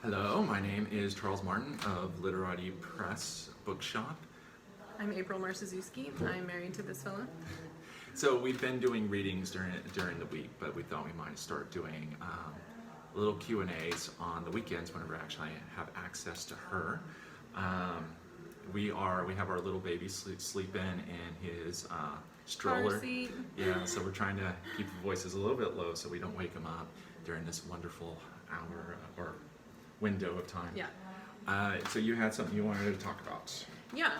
Hello, my name is Charles Martin of Literati Press Bookshop. I'm April Marszewski. I'm married to this fella. So we've been doing readings during the week, but we thought we might start doing little Q&As on the weekends whenever I actually have access to her. We have our little baby sleeping in his stroller. Car seat. Yeah, so we're trying to keep the voices a little bit low so we don't wake him up during this wonderful hour or window of time. Yeah. So you had something you wanted to talk about. Yeah.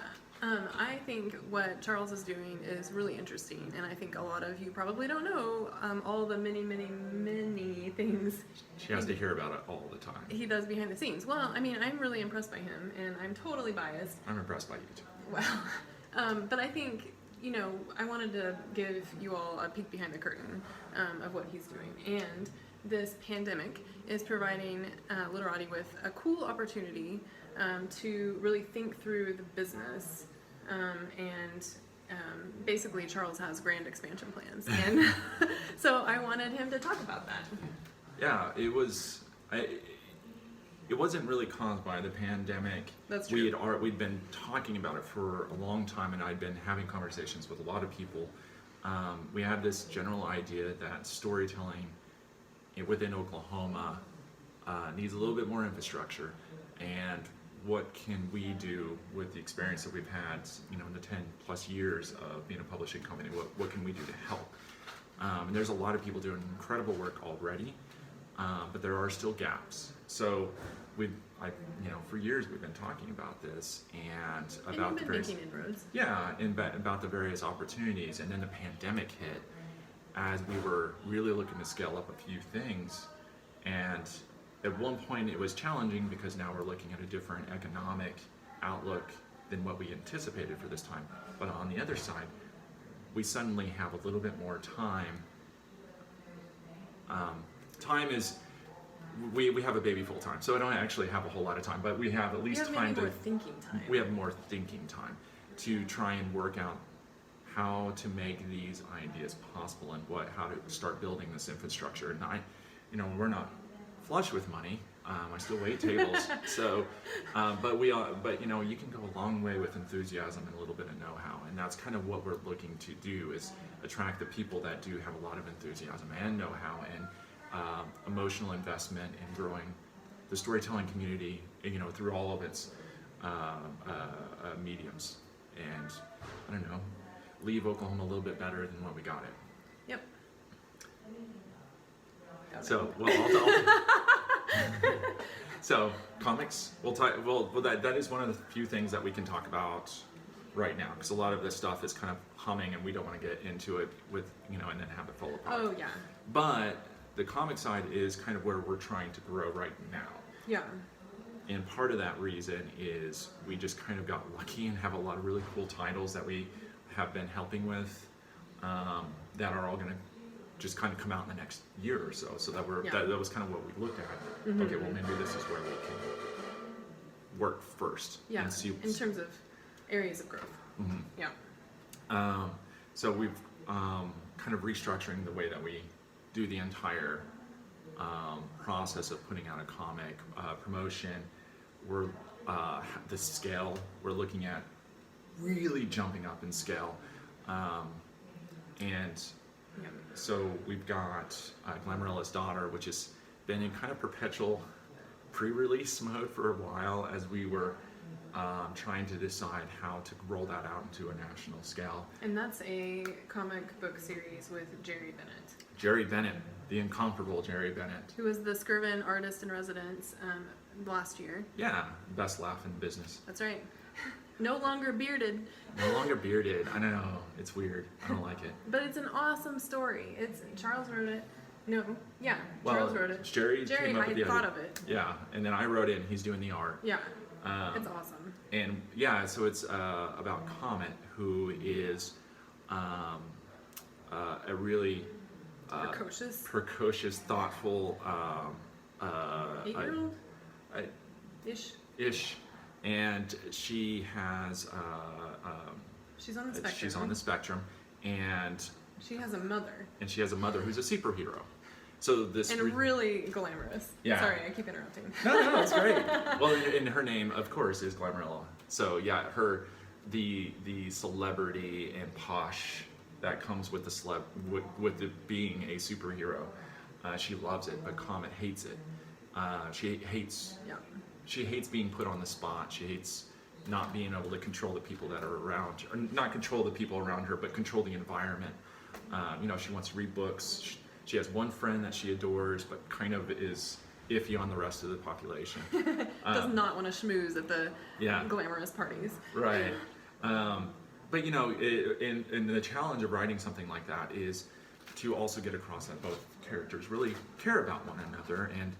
I think what Charles is doing is really interesting, and I think a lot of you probably don't know all the many things She has to hear about it all the time. he does behind the scenes. Well, I mean, I'm really impressed by him, and I'm totally biased. I'm impressed by you too. Well, but I think, I wanted to give you all a peek behind the curtain of what he's doing. And this pandemic is providing Literati with a cool opportunity to really think through the business. Basically, Charles has grand expansion plans. And so I wanted him to talk about that. Yeah, it wasn't really caused by the pandemic. That's true. We'd been talking about it for a long time, and I'd been having conversations with a lot of people. We had this general idea that storytelling within Oklahoma needs a little bit more infrastructure, and what can we do with the experience that we've had, in the 10 plus years of being a publishing company? What can we do to help? And there's a lot of people doing incredible work already, but there are still gaps. So for years we've been talking about this and about you've been making inroads. Yeah, and about the various opportunities, and then the pandemic hit as we were really looking to scale up a few things. And at one point it was challenging because now we're looking at a different economic outlook than what we anticipated for this time. But on the other side, we suddenly have a little bit more time. Time is, we have a baby full time, so I don't actually have a whole lot of time, but we have at least time to. More thinking time. We have more thinking time to try and work out how to make these ideas possible and how to start building this infrastructure. And we're not flush with money. I still wait tables. So, but you can go a long way with enthusiasm and a little bit of know-how, and that's kind of what we're looking to do, is attract the people that do have a lot of enthusiasm and know-how and emotional investment in growing the storytelling community, through all of its mediums, and I don't know, leave Oklahoma a little bit better than what we got it. Yep. So, so comics. That is one of the few things that we can talk about right now, because a lot of this stuff is kind of humming, and we don't want to get into it with and then have it fall apart. Oh yeah. But the comic side is kind of where we're trying to grow right now. Yeah. And part of that reason is we just kind of got lucky and have a lot of really cool titles that we have been helping with, that are all going to just kind of come out in the next year or so. So that that was kind of what we looked at. Mm-hmm. Okay, well maybe this is where we can work first. Yeah. And see in terms of areas of growth. Mm-hmm. Yeah. So we've kind of restructuring the way that we do the entire process of putting out a comic promotion. We're the scale we're looking at really jumping up in scale, and so we've got Glamorilla's Daughter, which has been in kind of perpetual pre-release mode for a while as we were trying to decide how to roll that out into a national scale. And that's a comic book series with Jerry Bennett. Jerry Bennett, the incomparable Jerry Bennett. Who was the Skirvin Artist in Residence last year. Yeah, best laugh in the business. That's right. No longer bearded. No longer bearded. I don't know. It's weird. I don't like it. But it's an awesome story. Charles wrote it. No, yeah, well, Charles wrote it. Jerry came up with the thought idea. of it. Yeah, and then I wrote it, and he's doing the art. Yeah, it's awesome. And yeah, so it's about Comet, who is a really precocious, thoughtful 8-year-old ish. And she has she's on the spectrum. She's on the spectrum, and she has a mother. And she has a mother who's a superhero, So this And really glamorous. Yeah. Sorry, I keep interrupting. no, it's great. Well, and her name, of course, is Glamarilla. So yeah, the celebrity and posh that comes with with the being a superhero. She loves it, but Comet hates it. She hates Yeah. she hates being put on the spot. She hates not being able to control the people that are around her, or not control the people around her, but control the environment. She wants to read books. She has one friend that she adores, but kind of is iffy on the rest of the population. Does not want to schmooze at the Yeah. glamorous parties. Right. But and the challenge of writing something like that is to also get across that both characters really care about one another and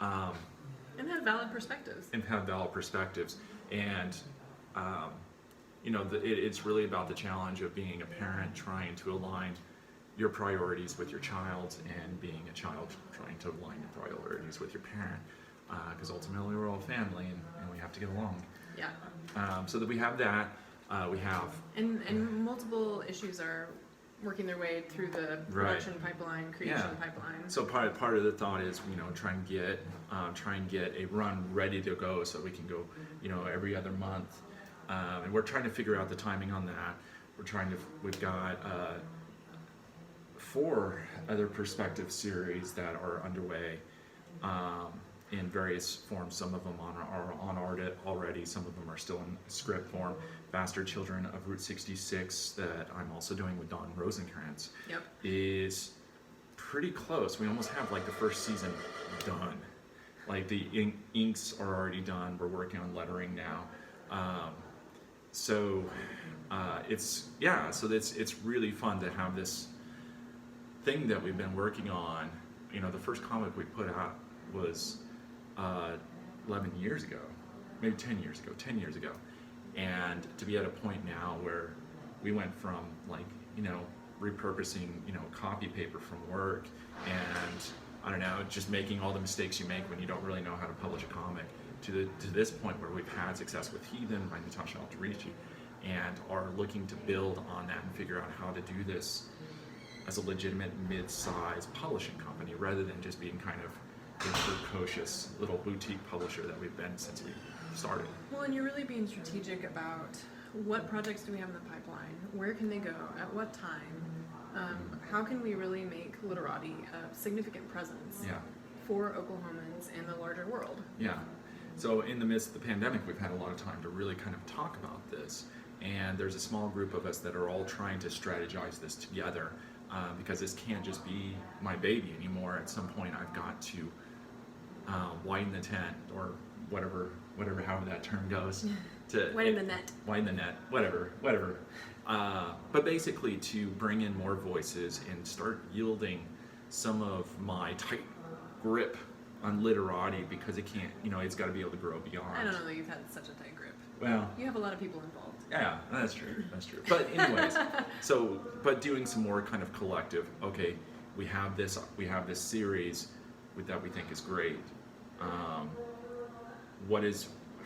have valid perspectives. And it's really about the challenge of being a parent trying to align your priorities with your child's, and being a child trying to align your priorities with your parent, because ultimately we're all family and we have to get along. Yeah. So that we have that. We have And multiple issues are working their way through the production pipeline, creation pipeline. So part of the thought is, try and get a run ready to go so we can go, every other month. And we're trying to figure out the timing on that. We've got 4 other perspective series that are underway in various forms. Some of them are on art already. Some of them are still in script form. Bastard Children of Route 66, that I'm also doing with Don Rosenkrantz, Yep. is pretty close. We almost have the first season done. The inks are already done. We're working on lettering now. So it's really fun to have this thing that we've been working on. The first comic we put out was 11 years ago, maybe 10 years ago. And to be at a point now where we went from repurposing, copy paper from work, and I don't know, just making all the mistakes you make when you don't really know how to publish a comic, to this point where we've had success with Heathen by Natasha Alterici, and are looking to build on that and figure out how to do this as a legitimate mid-sized publishing company, rather than just being kind of the precocious little boutique publisher that we've been since we started. Well, and you're really being strategic about what projects do we have in the pipeline, where can they go, at what time, how can we really make Literati a significant presence for Oklahomans and the larger world. Yeah. So in the midst of the pandemic, we've had a lot of time to really kind of talk about this. And there's a small group of us that are all trying to strategize this together, because this can't just be my baby anymore. At some point, I've got to widen the tent, or whatever, however that term goes. To widen the net. Widen the net, whatever. But basically to bring in more voices and start yielding some of my tight grip on Literati, because it can't, it's got to be able to grow beyond. I don't know that you've had such a tight grip. Well, you have a lot of people involved. Yeah, that's true. But anyways, but doing some more kind of collective. Okay, we have this series that we think is great.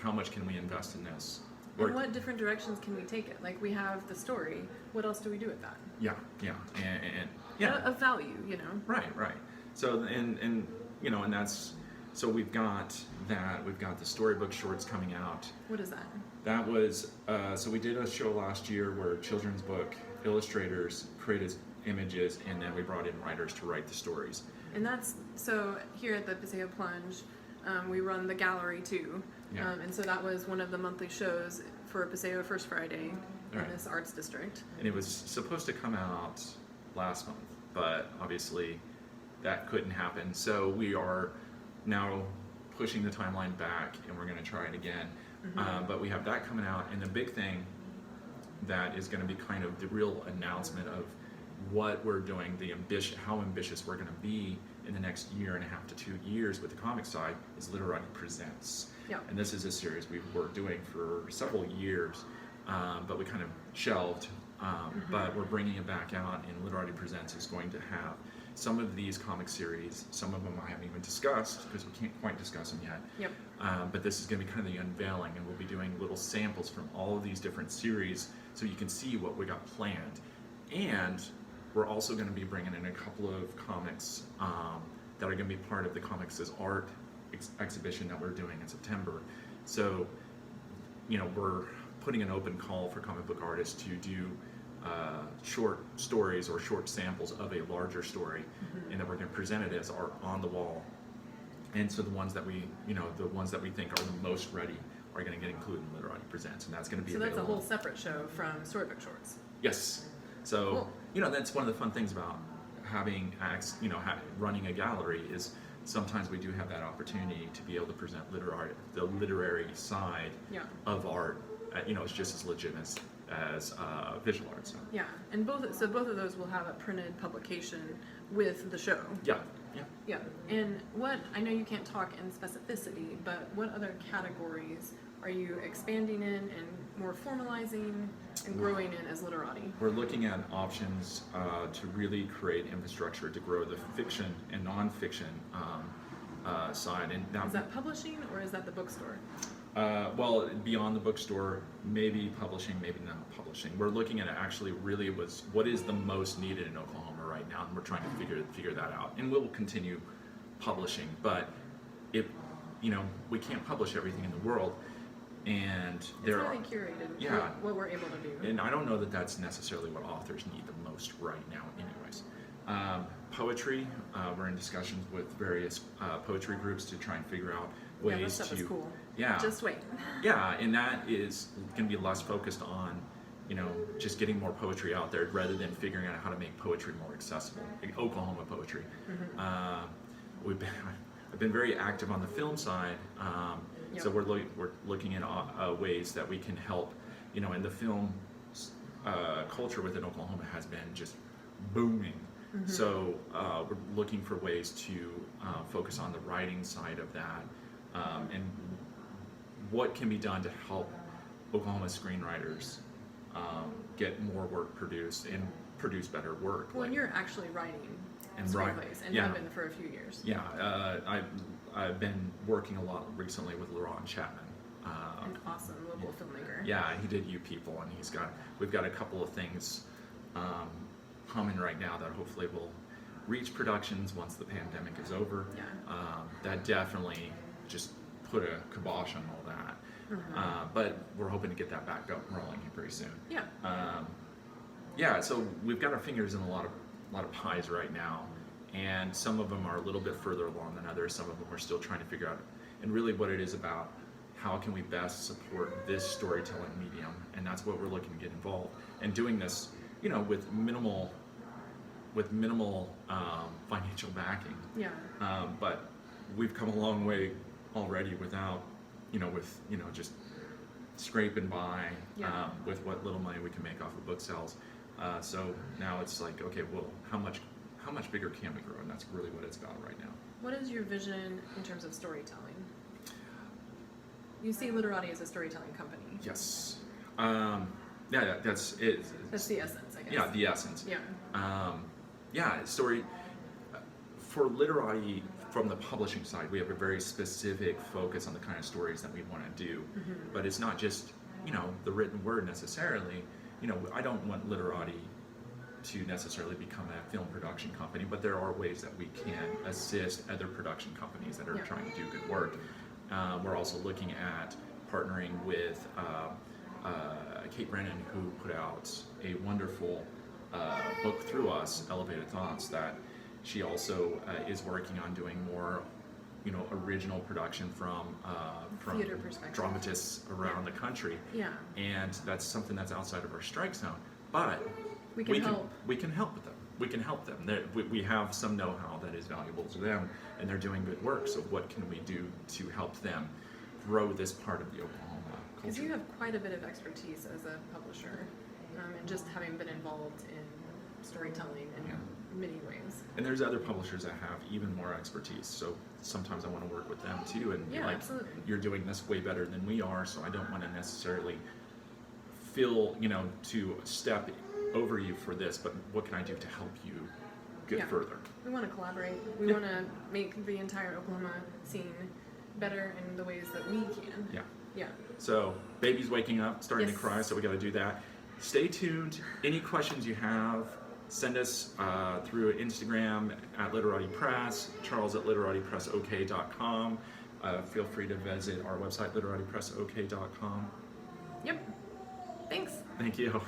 How much can we invest in this? And what different directions can we take it? We have the story. What else do we do with that? Yeah, and Of value, Right. So and that's, so we've got that. We've got the storybook shorts coming out. What is that? That was so we did a show last year where children's book illustrators created images, and then we brought in writers to write the stories. And that's, so here at the Paseo Plunge, we run the gallery too. Yeah. And so that was one of the monthly shows for Paseo First Friday in this arts district. And it was supposed to come out last month, but obviously that couldn't happen. So we are now pushing the timeline back, and we're going to try it again. Mm-hmm. But we have that coming out, and the big thing that is going to be kind of the real announcement of what we're doing, how ambitious we're going to be in the next year and a half to 2 years with the comic side, is Literati Presents. Yeah. And this is a series we were doing for several years, but we kind of shelved. But we're bringing it back out, and Literati Presents is going to have some of these comic series. Some of them I haven't even discussed, because we can't quite discuss them yet. Yep. But this is going to be kind of the unveiling, and we'll be doing little samples from all of these different series, so you can see what we got planned. And we're also going to be bringing in a couple of comics that are going to be part of the Comics as Art exhibition that we're doing in September. So, we're putting an open call for comic book artists to do short stories or short samples of a larger story, and that we're going to present it as art on the wall. And so the ones that we think are the most ready are going to get included in Literati Presents, and that's going to be available. So that's a whole separate show from Storybook Shorts. Yes. So, that's one of the fun things about having acts, running a gallery is sometimes we do have that opportunity to be able to present the literary side of art. It's just as legitimate as visual art. So. Yeah, and both of those will have a printed publication with the show. Yeah. And I know you can't talk in specificity, but what other categories are you expanding in and more formalizing and growing in as Literati? We're looking at options to really create infrastructure to grow the fiction and nonfiction side. And now, is that publishing or is that the bookstore? Well, beyond the bookstore, maybe publishing, maybe not publishing. We're looking at actually really what is the most needed in Oklahoma right now, and we're trying to figure that out. And we'll continue publishing, but we can't publish everything in the world, and it's really curated. What we're able to do. And I don't know that that's necessarily what authors need the most right now, anyways. Poetry, we're in discussions with various poetry groups to try and figure out ways that stuff is cool. Yeah. Just wait. Yeah, and that is going to be less focused on, just getting more poetry out there rather than figuring out how to make poetry more accessible, like Oklahoma poetry. I've been very active on the film side, so we're looking at ways that we can help, and the film culture within Oklahoma has been just booming. So we're looking for ways to focus on the writing side of that, and what can be done to help Oklahoma screenwriters get more work produced and produce better work. Well, and you're actually writing screenplays, and have been for a few years. Yeah, I've been working a lot recently with Laurent Chapman. An awesome local filmmaker. Yeah, he did You People, and we've got a couple of things humming right now that hopefully will reach productions once the pandemic is over. That definitely just put a kibosh on all that. But we're hoping to get that back up and rolling pretty soon. So we've got our fingers in a lot of pies right now, and some of them are a little bit further along than others. Some of them we're still trying to figure out, and really what it is about. How can we best support this storytelling medium? And that's what we're looking to get involved. And doing this, with minimal financial backing. But we've come a long way already without, just scraping by with what little money we can make off of book sales. So now it's like, okay, well, how much bigger can we grow? And that's really what it's about right now. What is your vision in terms of storytelling? You see Literati as a storytelling company. Yes. That's it. That's the essence, I guess. Yeah, the essence. Story. For Literati, from the publishing side, we have a very specific focus on the kind of stories that we want to do. But it's not just, the written word necessarily. I don't want Literati to necessarily become a film production company, but there are ways that we can assist other production companies that are trying to do good work. We're also looking at partnering with Kate Brennan, who put out a wonderful book through us, Elevated Thoughts, that she also is working on doing more, original production from theater perspective, dramatists around the country. And that's something that's outside of our strike zone, but we can help with them. We can help them. We have some know-how that is valuable to them, and they're doing good work. So what can we do to help them grow this part of the Oklahoma culture? Because you have quite a bit of expertise as a publisher, and just having been involved in storytelling in many ways. And there's other publishers that have even more expertise. So sometimes I want to work with them too, and absolutely. You're doing this way better than we are, so I don't want to necessarily feel, to step over you for this, but what can I do to help you get further? We want to collaborate. We want to make the entire Oklahoma scene better in the ways that we can. So baby's waking up, starting to cry, so we got to do that. Stay tuned. Any questions you have, send us through Instagram at Literati Press, Charles at LiteratiPressOK.com. Feel free to visit our website, LiteratiPressOK.com. Yep. Thanks. Thank you.